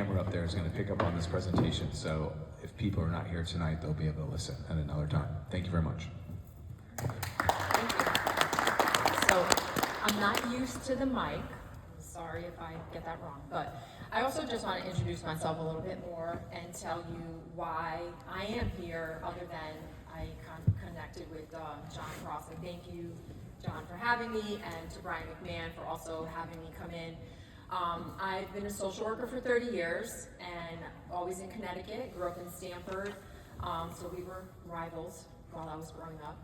camera up there is going to pick up on this presentation, so if people are not here tonight, they'll be able to listen at another time. Thank you very much. Thank you. So, I'm not used to the mic. I'm sorry if I get that wrong, but I also just want to introduce myself a little bit more and tell you why I am here, other than I connected with John Cross. And thank you, John, for having me, and to Brian McMahon for also having me come in. I've been a social worker for 30 years and always in Connecticut, grew up in Stamford, so we were rivals while I was growing up.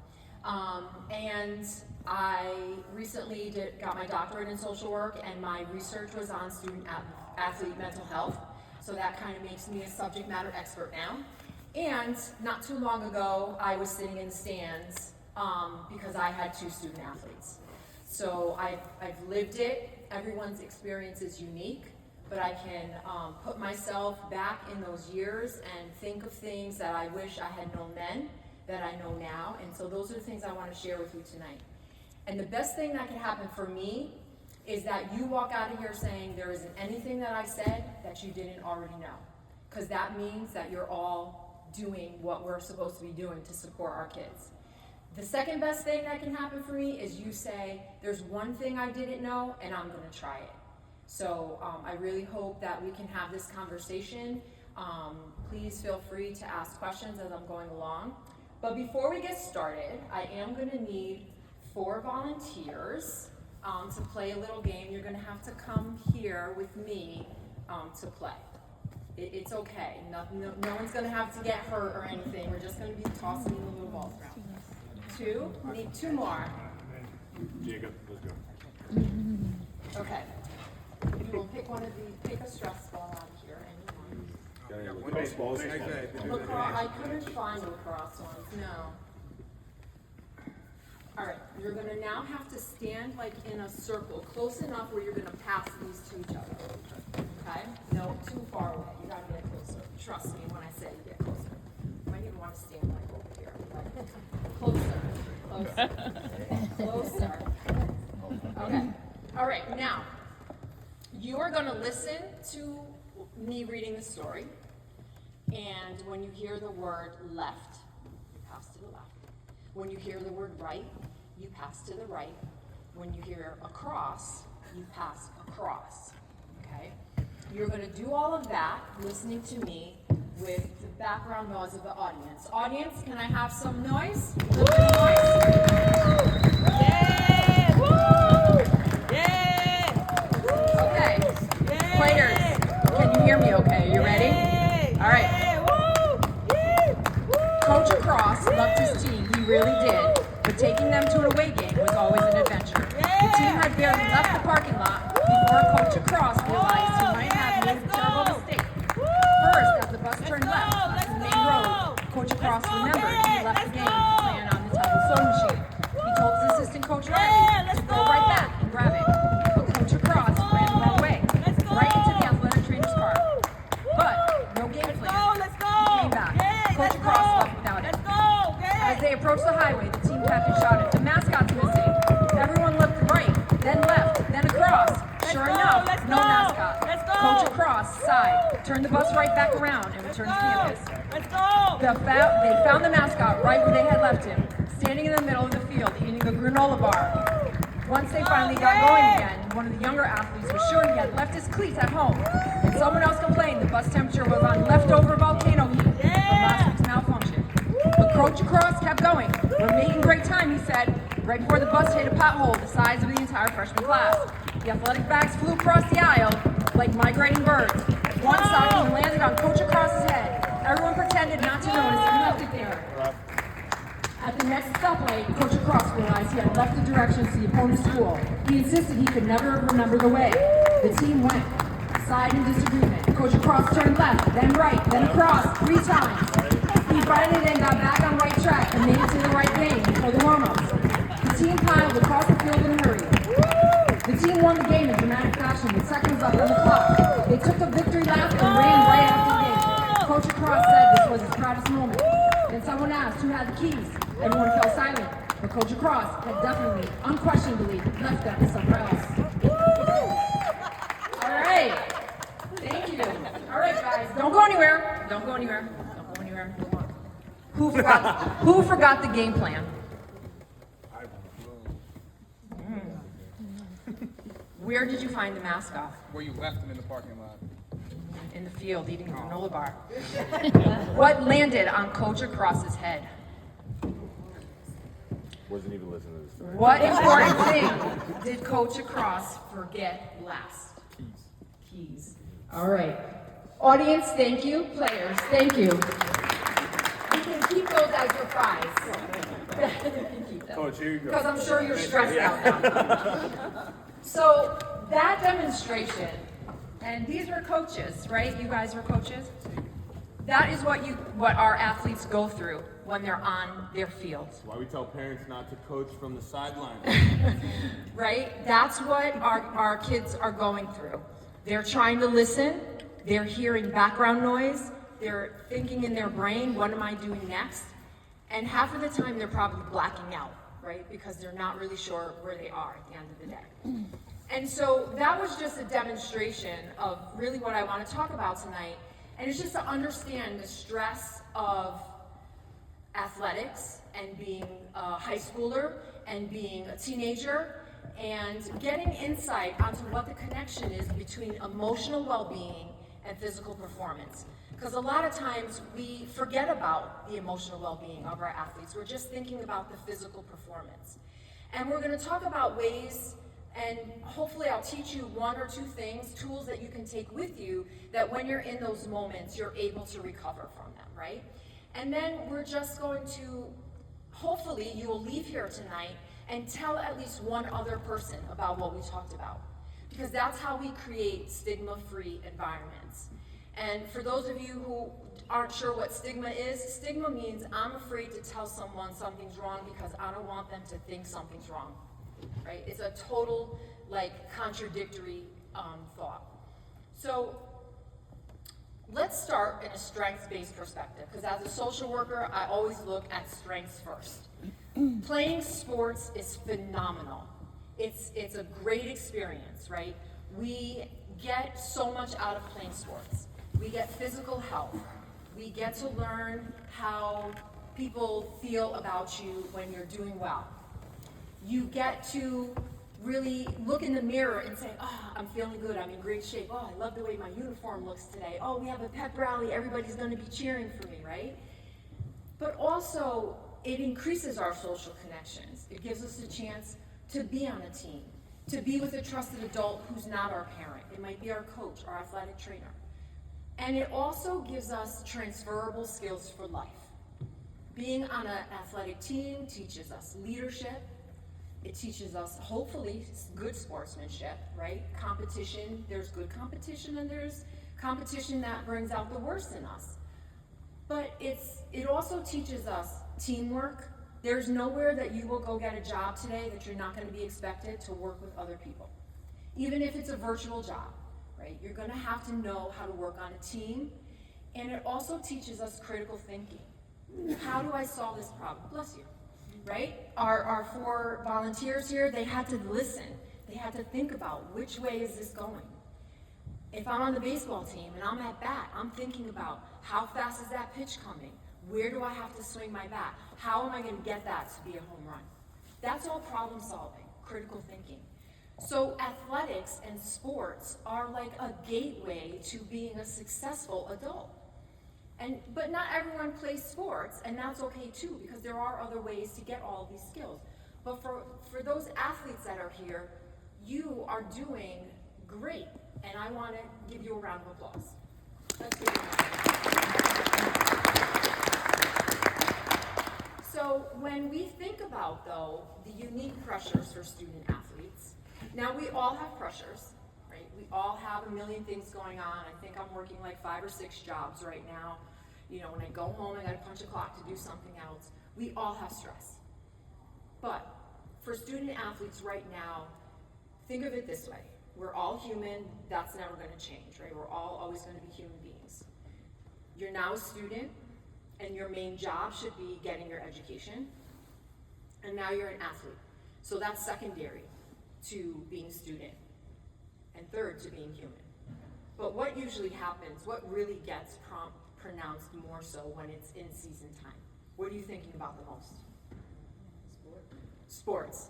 And I recently got my doctorate in social work, and my research was on student-athlete mental health, so that kind of makes me a subject matter expert now. And not too long ago, I was sitting in the stands because I had 2 student athletes. So I've lived it. Everyone's experience is unique, but I can put myself back in those years and think of things that I wish I had known then that I know now. And so those are the things I want to share with you tonight. And the best thing that can happen for me is that you walk out of here saying there isn't anything that I said that you didn't already know. Because that means that you're all doing what we're supposed to be doing to support our kids. The second best thing that can happen for me is you say, there's one thing I didn't know, and I'm going to try it. So I really hope that we can have this conversation. Please feel free to ask questions as I'm going along. But before we get started, I am going to need 4 volunteers to play a little game. You're going to have to come here with me to play. It's okay. No one's going to have to get hurt or anything. We're just going to be tossing the little balls around. 2? We need 2 more. Jacob, let's go. Okay. You will pick one of these. Pick a stress ball out of here. Anyone. Baseballs. Lacrosse. I couldn't find lacrosse ones. No. All right. You're going to now have to stand like in a circle, close enough where you're going to pass these to each other. Okay? No, too far away. You got to get closer. Trust me when I say get closer. You might even want to stand like over here. Closer. Closer. Okay. All right. Now, you are going to listen to me reading the story. And when you hear the word left, you pass to the left. When you hear the word right, you pass to the right. When you hear across, you pass across. Okay? You're going to do all of that listening to me with the background noise of the audience. Audience, can I have some noise? A little bit of noise? Yeah! Woo! Yeah! Okay. Yeah! Players, can you hear me okay? You ready? Yeah! All right. Yeah! Woo! Yeah! Woo! Coach Across loved his team, he really did, but taking them to an away game was always an adventure. The team had barely left the parking lot before Coach Across realized he might have made a terrible mistake. First, as the bus turned left onto the main road, Coach Across remembered he left the game to plan on the table sewing machine. He told his assistant Coach Riley to go right back and grab it. But Coach Across ran the wrong way, right into the athletic trainer's car. But no game plan. He came back. Coach Across left without it. As they approached the highway, the team captain shouted, "The mascot's missing." Everyone looked right, then left, then across. Sure enough, no mascot. Coach Across sighed, turned the bus right back around, and returned to campus. They found the mascot right where they had left him, standing in the middle of the field, eating a granola bar. Once they finally got going again, one of the younger athletes was sure he had left his cleats at home. And someone else complained the bus temperature was on leftover volcano heat from last week's malfunction. But Coach Across kept going. "We're making great time," he said, right before the bus hit a pothole the size of the entire freshman class. The athletic bags flew across the aisle like migrating birds. One stocking landed on Coach Across's head. Everyone pretended not to notice and left it there. At the next stoplight, Coach Across realized he had left the directions to the opponent's school. He insisted he could never remember the way. The team went, sighed in disagreement. Coach Across turned left, then right, then across 3 times. He finally then got back on right track and made it to the right lane before the warm-ups. The team piled across the field in a hurry. The team won the game in dramatic fashion with seconds left on the clock. They took the victory lap and ran right after the game. Coach Across said this was his proudest moment. Then someone asked who had the keys. Everyone fell silent, but Coach Across had definitely, unquestionably, left them somewhere else. All right. Thank you. All anywhere. Don't go anywhere. Move on. Who forgot the game plan? Where did you find the mascot? Where you left them in the parking lot. In the field, eating a granola bar. What landed on Coach Across's head? Wasn't even listening to this story. What important thing did Coach Across forget last? Keys. All right. Audience, thank you. Players, thank you. You can keep those as your prize. Coach, here you go. Because I'm sure you're stressed out now. So that demonstration, and these were coaches, right? You guys were coaches? That is what our athletes go through when they're on their fields. Why we tell parents not to coach from the sideline. Right? That's what our kids are going through. They're trying to listen, they're hearing background noise, they're thinking in their brain, what am I doing next? And half of the time they're probably blacking out, right? Because they're not really sure where they are at the end of the day. And so that was just a demonstration of really what I want to talk about tonight. And it's just to understand the stress of athletics and being a high schooler and being a teenager and getting insight onto what the connection is between emotional well-being and physical performance. Because a lot of times we forget about the emotional well-being of our athletes. We're just thinking about the physical performance. And we're going to talk about ways, and hopefully I'll teach you one or two things, tools that you can take with you that when you're in those moments, you're able to recover from them, right? And then we're just going to, hopefully you'll leave here tonight and tell at least one other person about what we talked about. Because that's how we create stigma-free environments. And for those of you who aren't sure what stigma means I'm afraid to tell someone something's wrong because I don't want them to think something's wrong, right? It's a total, contradictory thought. So let's start in a strengths-based perspective, because as a social worker, I always look at strengths first. Playing sports is phenomenal. It's a great experience, right? We get so much out of playing sports. We get physical health. We get to learn how people feel about you when you're doing well. You get to really look in the mirror and say, oh, I'm feeling good, I'm in great shape. Oh, I love the way my uniform looks today. Oh, we have a pep rally, everybody's gonna be cheering for me, right? But also, it increases our social connections. It gives us a chance to be on a team, to be with a trusted adult who's not our parent. It might be our coach, our athletic trainer. And it also gives us transferable skills for life. Being on an athletic team teaches us leadership. It teaches us, hopefully, good sportsmanship, right? Competition, there's good competition and there's competition that brings out the worst in us. But it also teaches us teamwork. There's nowhere that you will go get a job today that you're not going to be expected to work with other people. Even if it's a virtual job, right? You're going to have to know how to work on a team. And it also teaches us critical thinking. How do I solve this problem? Bless you, right? Our 4 volunteers here, they had to listen. They had to think about which way is this going. If I'm on the baseball team and I'm at bat, I'm thinking about how fast is that pitch coming? Where do I have to swing my bat? How am I going to get that to be a home run? That's all problem solving, critical thinking. So athletics and sports are like a gateway to being a successful adult. But not everyone plays sports, and that's okay too, because there are other ways to get all of these skills. But for those athletes that are here, you are doing great, and I want to give you a round of applause. Let's give So when we think about, though, the unique pressures for student athletes, now we all have pressures, right? We all have a million things going on. I think I'm working like 5 or 6 jobs right now. You know, when I go home, I gotta punch a clock to do something else. We all have stress. But for student athletes right now, think of it this way. We're all human, that's never gonna change, right? We're all always gonna be human beings. You're now a student, and your main job should be getting your education, and now you're an athlete. So that's secondary to being student, and third to being human. But what usually happens, what really gets pronounced more so when it's in season time? What are you thinking about the most? Sports.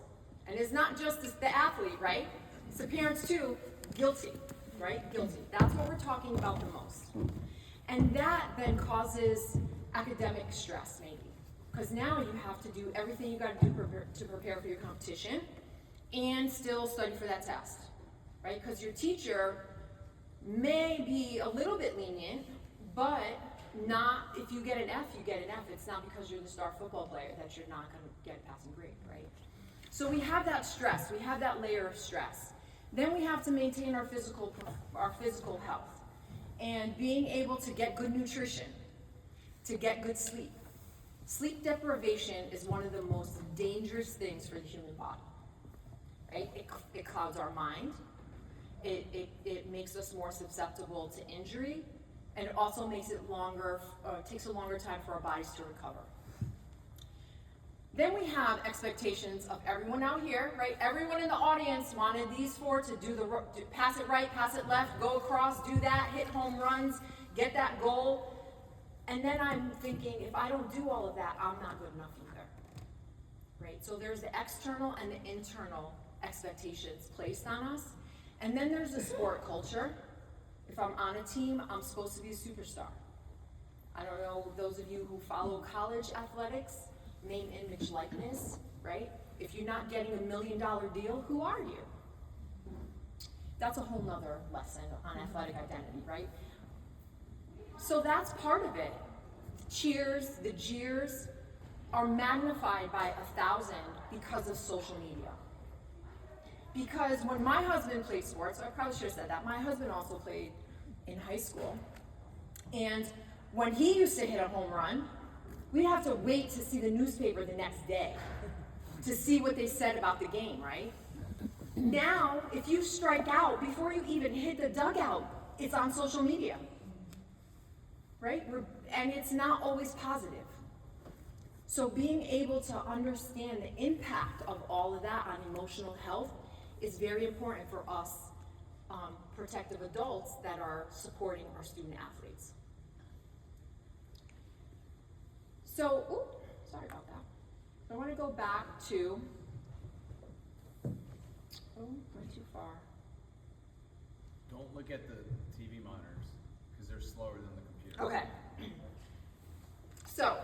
And it's not just the athlete, right? It's the parents too. Guilty, right? Guilty. That's what we're talking about the most. And that then causes academic stress, maybe. Because now you have to do everything you got to do to prepare for your competition and still study for that test, right? Because your teacher may be a little bit lenient, but not, if you get an F, you get an F. It's not because you're the star football player that you're not going to get a passing grade, right? So we have that stress, we have that layer of stress. Then we have to maintain our physical health and being able to get good nutrition, to get good sleep. Sleep deprivation is one of the most dangerous things for the human body, right? It clouds our mind. It makes us more susceptible to injury, and it also makes it longer, takes a longer time for our bodies to recover. Then we have expectations of everyone out here, right? Everyone in the audience wanted these four to do pass it right, pass it left, go across, do that, hit home runs, get that goal. And then I'm thinking, if I don't do all of that, I'm not good enough either, right? So there's the external and the internal expectations placed on us. And then there's the sport culture. If I'm on a team, I'm supposed to be a superstar. I don't know, those of you who follow college athletics, name, image, likeness, right? If you're not getting $1 million deal, who are you? That's a whole nother lesson on athletic identity, right? So that's part of it. Cheers, the jeers are magnified by 1,000 because of social media. Because when my husband played sports, I probably should have said that, my husband also played in high school. And when he used to hit a home run, we'd have to wait to see the newspaper the next day to see what they said about the game, right? Now, if you strike out before you even hit the dugout, it's on social media, right? And it's not always positive. So being able to understand the impact of all of that on emotional health is very important for us protective adults that are supporting our student athletes. So, sorry about that. I want to go back to, went too far. Don't look at the TV monitors because they're slower than the computer. Okay. So,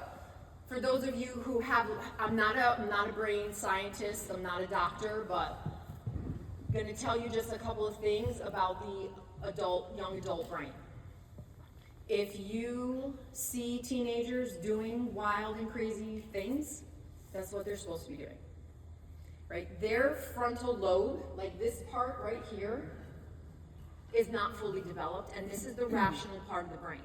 for those of you who have, I'm not a brain scientist, I'm not a doctor, but I'm going to tell you just a couple of things about the young adult brain. If you see teenagers doing wild and crazy things, that's what they're supposed to be doing, right? Their frontal lobe, like this part right here, is not fully developed, and this is the rational part of the brain.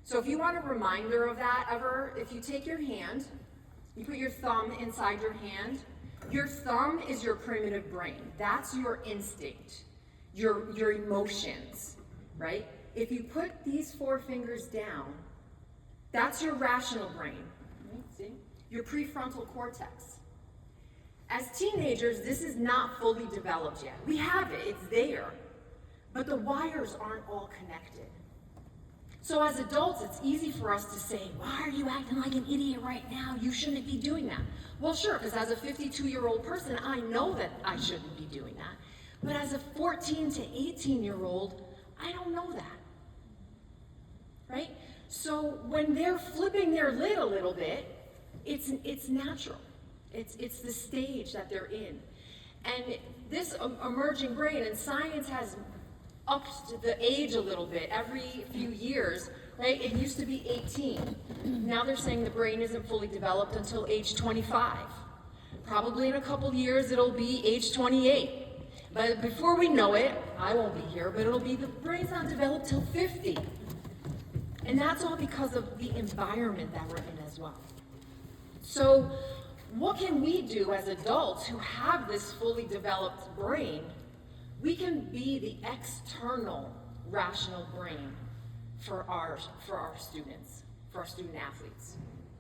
So if you want a reminder of that ever, if you take your hand, you put your thumb inside your thumb is your primitive brain. That's your instinct, your emotions, right? If you put these 4 fingers down, that's your rational brain, right? See? Your prefrontal cortex. As teenagers, this is not fully developed yet. We have it, it's there, but the wires aren't all connected. So as adults, it's easy for us to say, why are you acting like an idiot right now? You shouldn't be doing that. Well, sure, because as a 52-year-old person, I know that I shouldn't be doing that. But as a 14 to 18-year-old, I don't know that, right? So when they're flipping their lid a little bit, it's natural. It's the stage that they're in. And this emerging brain, and science has upped the age a little bit every few years, right? It used to be 18. Now they're saying the brain isn't fully developed until age 25. Probably in a couple years it'll be age 28. But before we know it, I won't be here, but it'll be the brain's not developed till 50. And that's all because of the environment that we're in as well. So what can we do as adults who have this fully developed brain? We can be the external rational brain for our students, for our student athletes,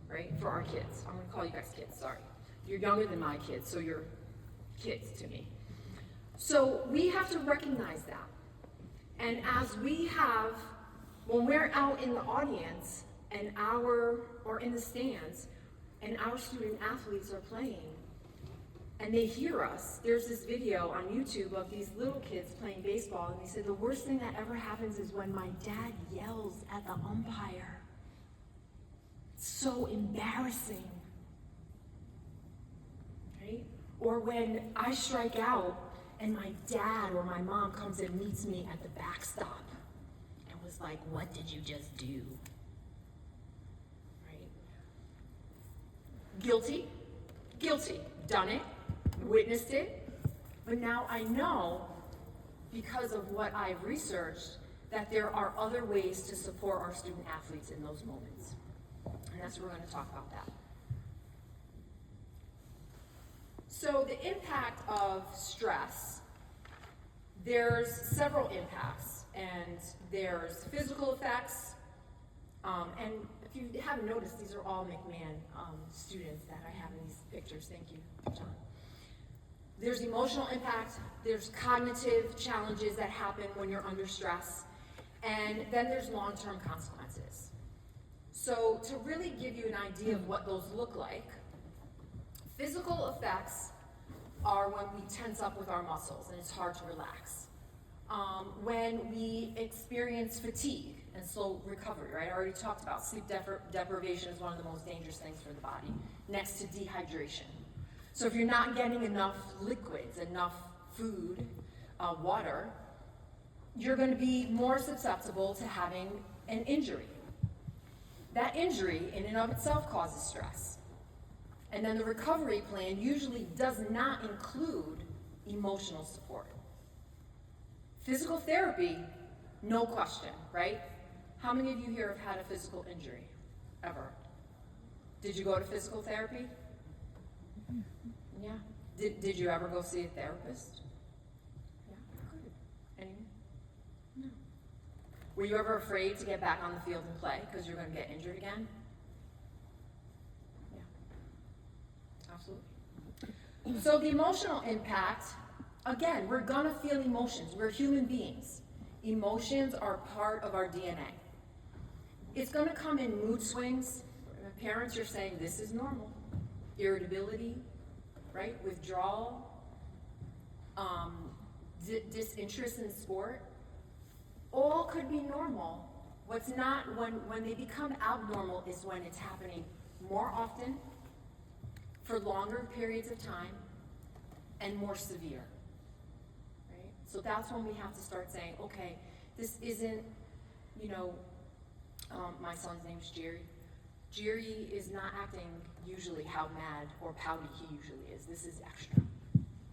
right? For our kids. I'm gonna call you guys kids, sorry. You're younger than my kids, so you're kids to me. So we have to recognize that. And as we have, when we're out in the audience or in the stands, and our student athletes are playing, and they hear us. There's this video on YouTube of these little kids playing baseball, and they said the worst thing that ever happens is when my dad yells at the umpire. It's so embarrassing, right? Or when I strike out and my dad or my mom comes and meets me at the backstop and was like, "What did you just do?" Right? Guilty, done it, witnessed it, but now I know, because of what I've researched, that there are other ways to support our student athletes in those moments. And that's what we're going to talk about that. So the impact of stress, there's several impacts, and there's physical effects, and if you haven't noticed, these are all McMahon students that I have in these pictures. Thank you, John. There's emotional impact, there's cognitive challenges that happen when you're under stress, and then there's long-term consequences. So to really give you an idea of what those look like, physical effects are when we tense up with our muscles and it's hard to relax. When we experience fatigue and slow recovery, right? I already talked about sleep deprivation is one of the most dangerous things for the body, next to dehydration. So if you're not getting enough liquids, enough food, water, you're going to be more susceptible to having an injury. That injury in and of itself causes stress. And then the recovery plan usually does not include emotional support. Physical therapy, no question, right? How many of you here have had a physical injury, ever? Did you go to physical therapy? Yeah. Did you ever go see a therapist? Yeah, good. Anyone? No. Were you ever afraid to get back on the field and play because you're going to get injured again? Yeah. Absolutely. So the emotional impact, again, we're going to feel emotions. We're human beings. Emotions are part of our DNA. It's going to come in mood swings. Parents are saying this is normal. Irritability, right? Withdrawal, disinterest in sport, all could be normal. What's not, when they become abnormal is when it's happening more often, for longer periods of time, and more severe, right? So that's when we have to start saying, okay, this isn't, my son's name is Jerry. Jerry is not acting usually how mad or pouty he usually is. This is extra,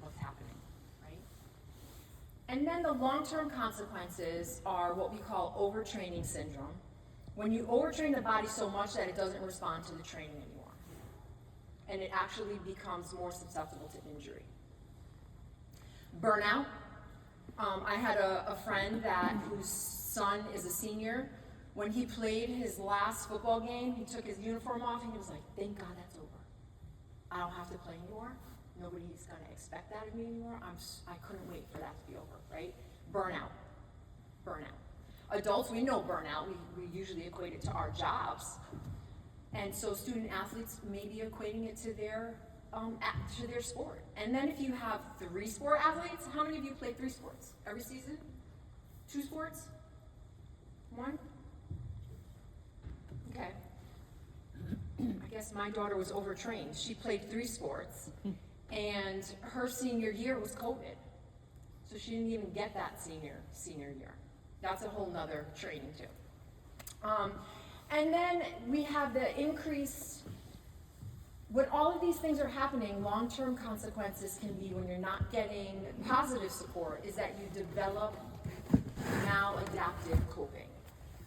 what's happening, right? And then the long-term consequences are what we call overtraining syndrome. When you overtrain the body so much that it doesn't respond to the training anymore, and it actually becomes more susceptible to injury. Burnout. I had a friend whose son is a senior. When he played his last football game, he took his uniform off and he was like, thank God that's over. I don't have to play anymore. Nobody's going to expect that of me anymore. I couldn't wait for that to be over, right? Burnout. Adults, we know burnout. We usually equate it to our jobs. And so student athletes may be equating it to their sport. And then if you have 3 sport athletes, how many of you play 3 sports every season? 2 sports? 1? Okay. I guess my daughter was overtrained. She played 3 sports, and her senior year was COVID. So she didn't even get that senior year. That's a whole nother training too. And then we have the increase, when all of these things are happening, long-term consequences can be when you're not getting positive support, is that you develop maladaptive coping.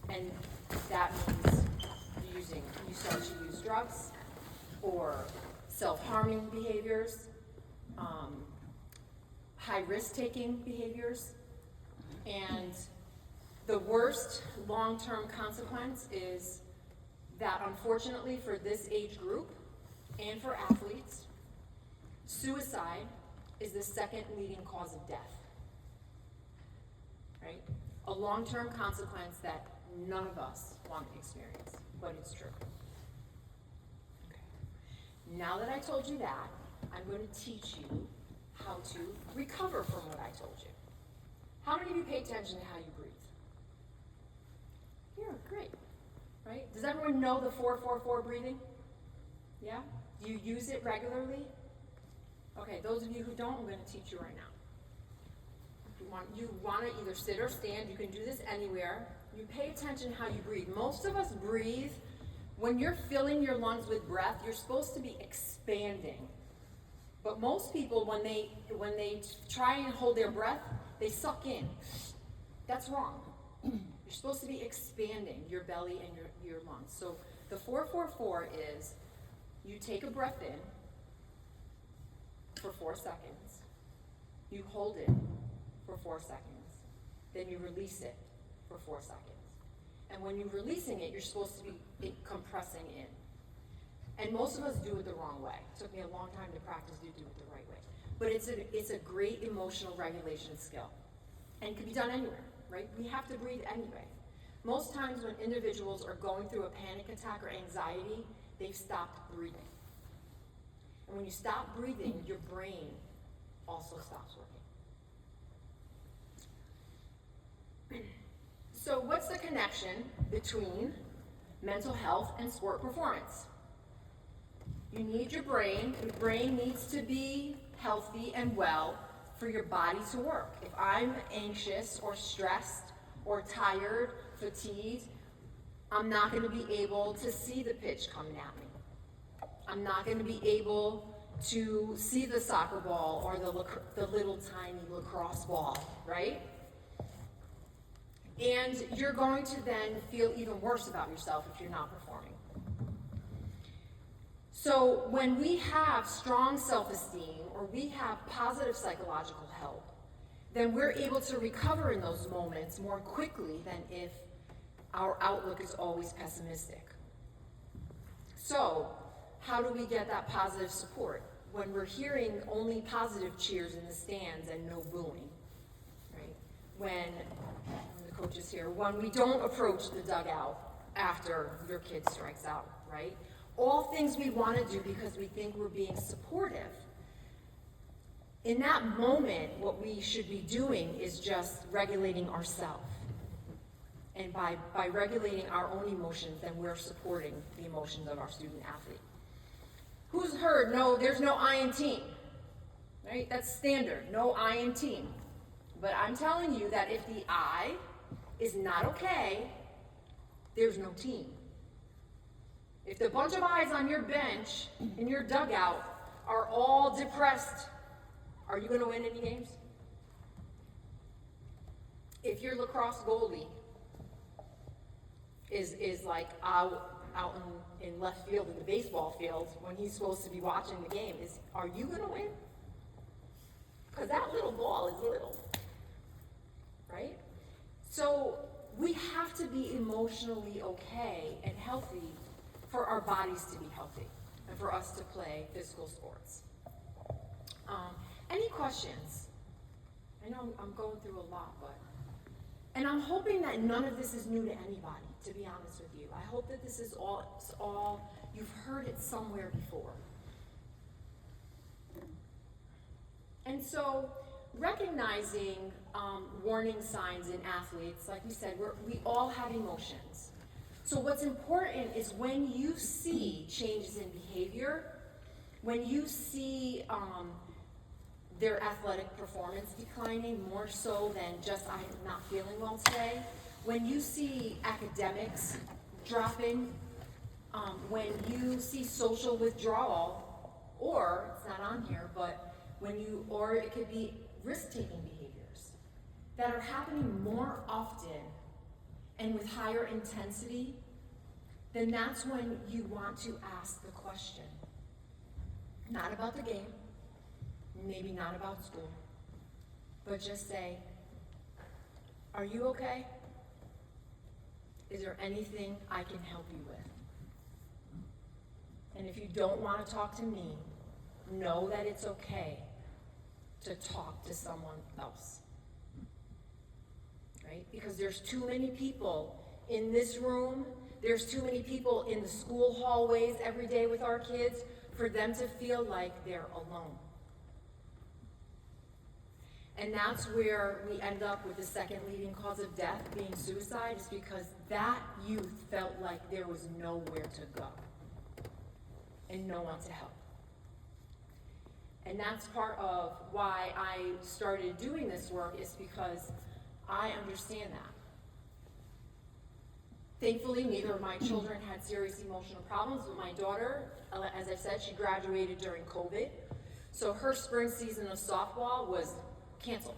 And that means you start to use drugs or self-harming behaviors, high risk-taking behaviors, and the worst long-term consequence is that, unfortunately, for this age group and for athletes, suicide is the second leading cause of death, right? A long-term consequence that none of us want to experience, but it's true. Okay. Now that I told you that, I'm going to teach you how to recover from what I told you. How many of you pay attention to how you breathe? Yeah, great. Right? Does everyone know the 4-4-4 breathing? Yeah? Do you use it regularly? Okay, those of you who don't, I'm going to teach you right now. You want to either sit or stand. You can do this anywhere. You pay attention how you breathe. Most of us breathe, when you're filling your lungs with breath, you're supposed to be expanding. But most people, when they try and hold their breath, they suck in. That's wrong. You're supposed to be expanding your belly and your lungs. So the 4-4-4 is you take a breath in for 4 seconds. You hold it for 4 seconds. Then you release it for 4 seconds. And when you're releasing it, you're supposed to be compressing in. And most of us do it the wrong way. It took me a long time to practice to do it the right way. But it's a great emotional regulation skill. And it can be done anywhere, right? We have to breathe anyway. Most times when individuals are going through a panic attack or anxiety, they've stopped breathing. And when you stop breathing, your brain also stops working. So what's the connection between mental health and sport performance? You need your brain. Your brain needs to be healthy and well for your body to work. If I'm anxious or stressed or tired, fatigued, I'm not going to be able to see the pitch coming at me. I'm not going to be able to see the soccer ball or the little tiny lacrosse ball, right? And you're going to then feel even worse about yourself if you're not performing. So when we have strong self-esteem or we have positive psychological help, then we're able to recover in those moments more quickly than if our outlook is always pessimistic. So how do we get that positive support when we're hearing only positive cheers in the stands and no booing, right? When the coach is here, when we don't approach the dugout after your kid strikes out, right? All things we want to do because we think we're being supportive. In that moment, what we should be doing is just regulating ourselves. And by regulating our own emotions, then we're supporting the emotions of our student athlete. Who's heard, no, there's no I in team, right? That's standard, no I in team. But I'm telling you that if the I is not okay, there's no team. If the bunch of eyes on your bench, in your dugout, are all depressed, are you going to win any games? If your lacrosse goalie is like out in left field in the baseball field when he's supposed to be watching the game, are you going to win? Because that little ball is little, right? So we have to be emotionally okay and healthy for our bodies to be healthy and for us to play physical sports. Any questions? I know I'm going through a lot, and I'm hoping that none of this is new to anybody, to be honest with you. I hope that this is all you've heard it somewhere before. And so recognizing warning signs in athletes, like we said, we all have emotions. So what's important is when you see changes in behavior, when you see their athletic performance declining more so than just I'm not feeling well today, when you see academics dropping, when you see social withdrawal, or it's not on here, but or it could be risk-taking behaviors that are happening more often and with higher intensity, then that's when you want to ask the question. Not about the game, maybe not about school, but just say, are you okay? Is there anything I can help you with? And if you don't want to talk to me, know that it's okay to talk to someone else. Right? right? Because there's too many people in this room, there's too many people in the school hallways every day with our kids for them to feel like they're alone. And that's where we end up with the second leading cause of death being suicide, is because that youth felt like there was nowhere to go and no one to help. And that's part of why I started doing this work, is because I understand that. Thankfully, neither of my children had serious emotional problems, but my daughter, as I said, she graduated during COVID. So her spring season of softball was canceled.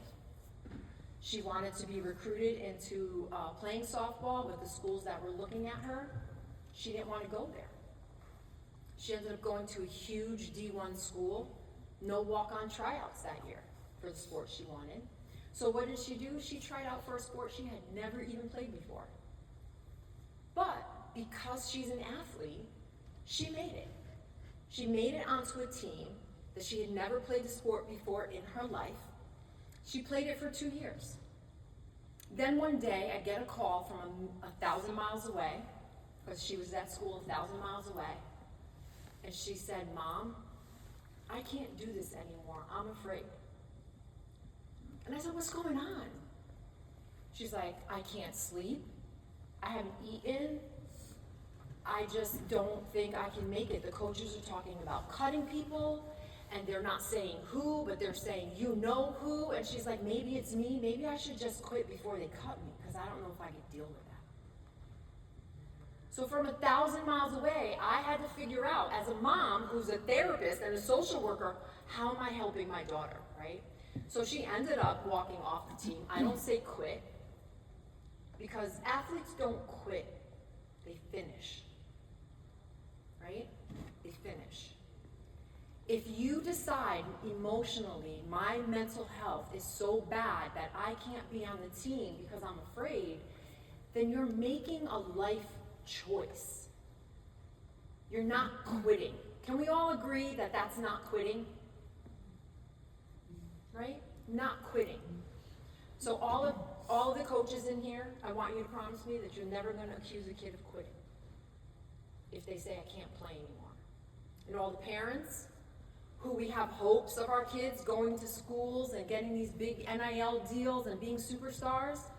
She wanted to be recruited into playing softball with the schools that were looking at her. She didn't want to go there. She ended up going to a huge D1 school, no walk-on tryouts that year for the sport she wanted. So what did she do? She tried out for a sport she had never even played before. But because she's an athlete, she made it. She made it onto a team that she had never played the sport before in her life. She played it for 2 years. Then one day, I get a call from 1,000 miles away, because she was at school 1,000 miles away, and she said, "Mom, I can't do this anymore. I'm afraid." And I said, "What's going on?" She's like, "I can't sleep. I haven't eaten. I just don't think I can make it. The coaches are talking about cutting people, and they're not saying who, but they're saying you know who." And she's like, "Maybe it's me. Maybe I should just quit before they cut me, because I don't know if I could deal with that." So from 1,000 miles away, I had to figure out, as a mom who's a therapist and a social worker, how am I helping my daughter, right? So she ended up walking off the team. I don't say quit, because athletes don't quit, they finish, right? They finish. If you decide emotionally, my mental health is so bad that I can't be on the team because I'm afraid, then you're making a life choice. You're not quitting. Can we all agree that that's not quitting? Right? Not quitting. So all of the coaches in here, I want you to promise me that you're never going to accuse a kid of quitting if they say I can't play anymore. And all the parents who we have hopes of our kids going to schools and getting these big NIL deals and being superstars,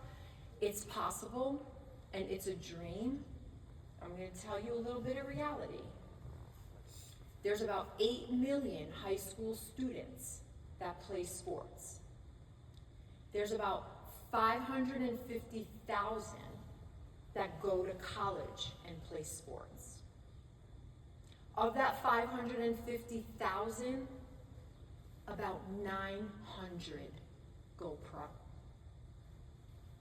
it's possible and it's a dream. I'm going to tell you a little bit of reality. There's about 8 million high school students that play sports. There's about 550,000 that go to college and play sports. Of that 550,000, about 900 go pro.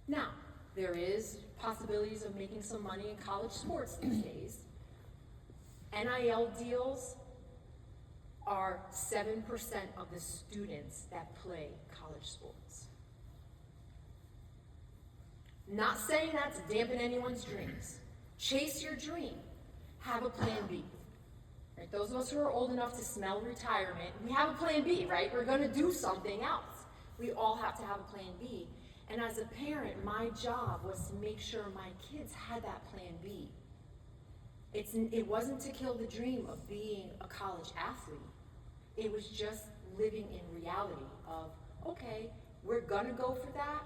Now, there is possibilities of making some money in college sports these days. NIL deals are 7% of the students that play college sports. Not saying that to dampen anyone's dreams. Chase your dream. Have a plan B. Right? Those of us who are old enough to smell retirement, we have a plan B, right? We're going to do something else. We all have to have a plan B. And as a parent, my job was to make sure my kids had that plan B. It wasn't to kill the dream of being a college athlete. It was just living in reality of, okay, we're gonna go for that,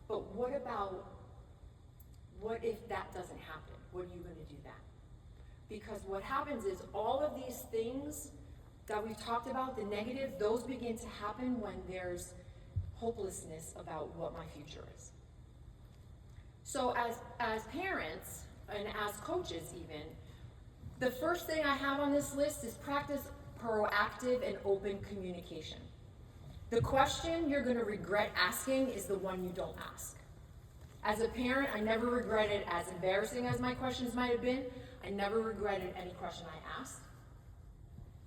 but what if that doesn't happen? What are you gonna do then? Because what happens is all of these things that we've talked about, the negative, those begin to happen when there's hopelessness about what my future is. So as parents, and as coaches even, the first thing I have on this list is practice proactive and open communication. The question you're going to regret asking is the one you don't ask. As a parent, I never regretted, as embarrassing as my questions might have been, I never regretted any question I asked.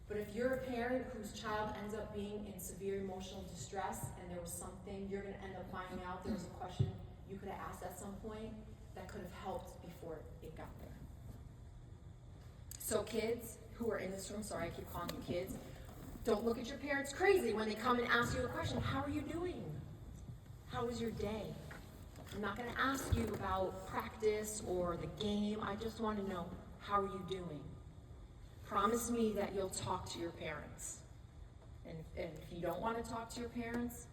But if you're a parent whose child ends up being in severe emotional distress and there was something, you're going to end up finding out there was a question you could have asked at some point that could have helped before it got there. So kids who are in this room, sorry I keep calling you kids, don't look at your parents crazy when they come and ask you a question. How are you doing? How was your day? I'm not gonna ask you about practice or the game. I just wanna know, how are you doing? Promise me that you'll talk to your parents. And if you don't wanna talk to your parents,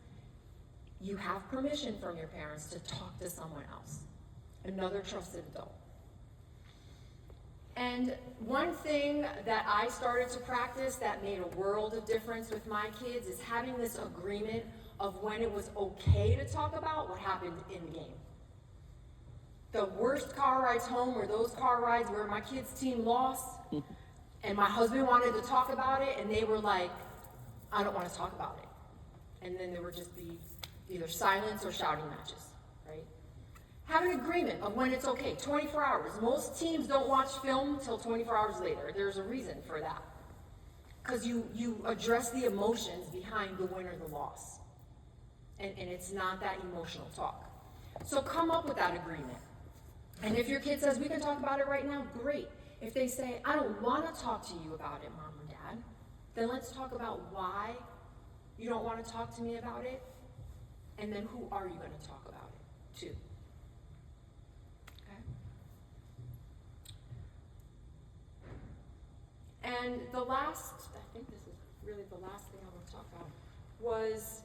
you have permission from your parents to talk to someone else, another trusted adult. And one thing that I started to practice that made a world of difference with my kids is having this agreement of when it was okay to talk about what happened in the game. The worst car rides home were those car rides where my kids' team lost, and my husband wanted to talk about it, and they were like, I don't want to talk about it. And then there would just be either silence or shouting matches, right? Have an agreement of when it's okay, 24 hours. Most teams don't watch film till 24 hours later. There's a reason for that. Because you address the emotions behind the win or the loss. And it's not that emotional talk. So come up with that agreement. And if your kid says, we can talk about it right now, great. If they say, I don't want to talk to you about it, Mom or Dad, then let's talk about why you don't want to talk to me about it. And then who are you going to talk about it to? Okay? And the last, I think this is really the last thing I want to talk about, was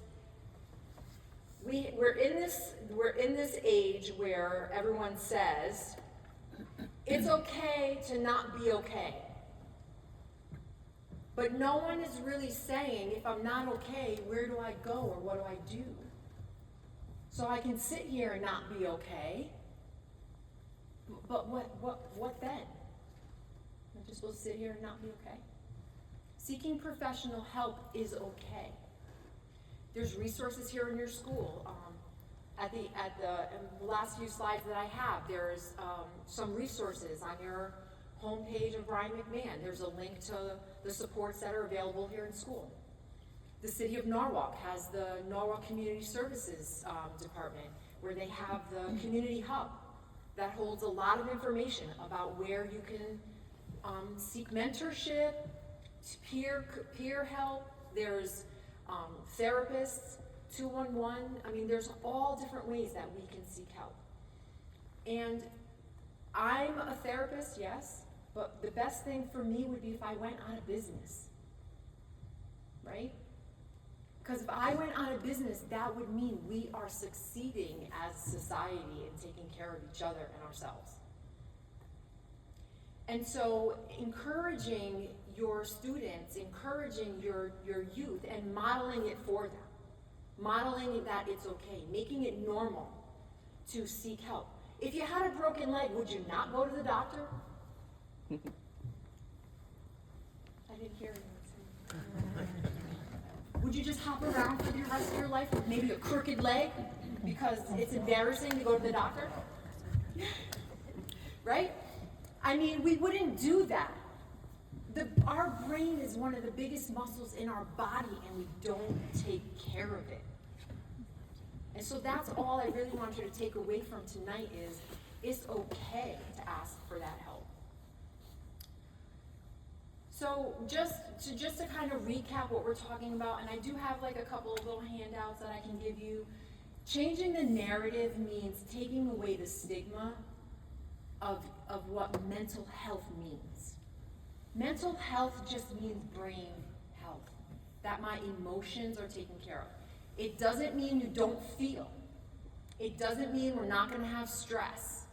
we're in this age where everyone says it's okay to not be okay. But no one is really saying, if I'm not okay, where do I go or what do I do? So I can sit here and not be okay, but what then? I'm just supposed to sit here and not be okay? Seeking professional help is okay. There's resources here in your school. In the last few slides that I have, there's some resources on your homepage of Brian McMahon. There's a link to the supports that are available here in school. The city of Norwalk has the Norwalk Community Services Department, where they have the community hub that holds a lot of information about where you can seek mentorship, peer help. There's therapists, 211. I mean, there's all different ways that we can seek help. And I'm a therapist, yes, but the best thing for me would be if I went out of business, right? Because if I went out of business, that would mean we are succeeding as society in taking care of each other and ourselves. And so encouraging your students, encouraging your youth, and modeling it for them. Modeling that it's okay, making it normal to seek help. If you had a broken leg, would you not go to the doctor? I didn't hear you. Would you just hop around for the rest of your life with maybe a crooked leg because it's embarrassing to go to the doctor? Right? I mean, we wouldn't do that. Our brain is one of the biggest muscles in our body, and we don't take care of it. And so that's all I really want you to take away from tonight is it's okay to ask for that help. So just to kind of recap what we're talking about, and I do have like a couple of little handouts that I can give you. Changing the narrative means taking away the stigma of what mental health means. Mental health just means brain health, that my emotions are taken care of. It doesn't mean you don't feel. It doesn't mean we're not going to have stress.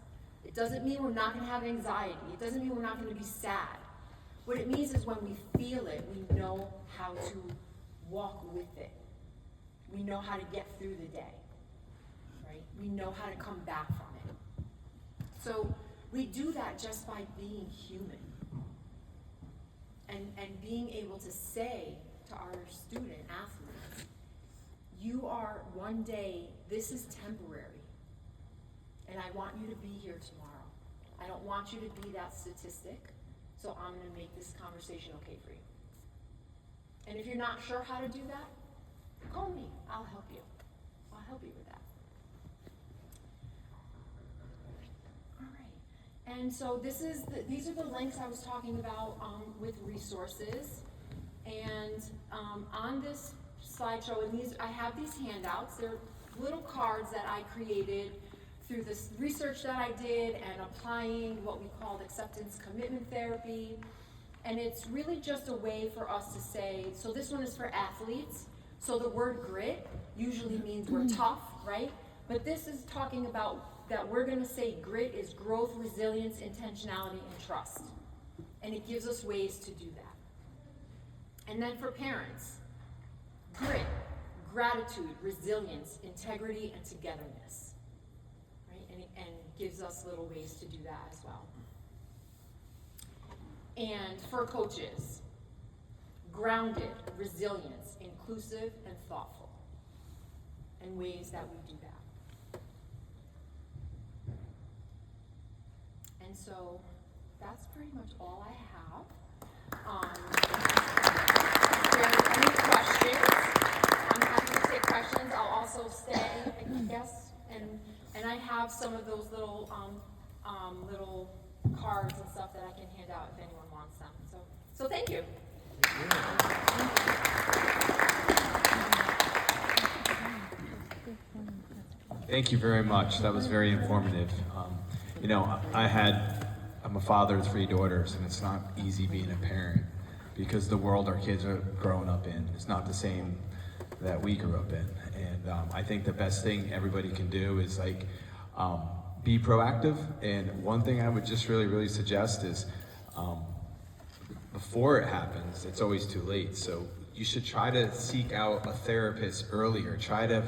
It doesn't mean we're not going to have anxiety. It doesn't mean we're not going to be sad. What it means is when we feel it, we know how to walk with it. We know how to get through the day, right? We know how to come back from it. So we do that just by being human and being able to say to our student athletes, you are one day, this is temporary, and I want you to be here tomorrow. I don't want you to be that statistic, so I'm going to make this conversation okay for you. And if you're not sure how to do that, call me. I'll help you. I'll help you with that. All right. And so these are the links I was talking about with resources. And on this slideshow, and I have these handouts. They're little cards that I created through this research that I did and applying what we called acceptance commitment therapy. And it's really just a way for us to say, so this one is for athletes. So the word grit usually means we're tough, right? But this is talking about that we're gonna say grit is growth, resilience, intentionality, and trust. And it gives us ways to do that. And then for parents, grit, gratitude, resilience, integrity, and togetherness, right? And gives us little ways to do that as well. And for coaches, grounded, resilience, inclusive, and thoughtful, and ways that we do that. And so that's pretty much all I have. If there are any questions, I'm happy to take questions. I'll also stay, I guess, and I have some of those little little cards and stuff that I can hand out if anyone wants them. So thank you. Thank you very much. That was very informative. You know, I'm a father of 3 daughters, and it's not easy being a parent because the world our kids are growing up in is not the same that we grew up in. And I think the best thing everybody can do is be proactive. And one thing I would just really suggest is before it happens, it's always too late. So you should try to seek out a therapist earlier. Try to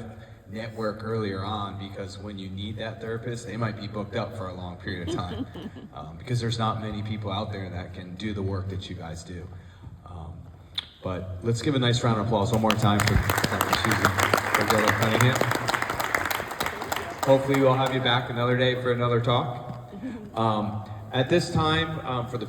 network earlier on, because when you need that therapist, they might be booked up for a long period of time because there's not many people out there that can do the work that you guys do. But let's give a nice round of applause one more time for Cardillo-Cunningham. Hopefully we'll have you back another day for another talk. At this time, for the parents,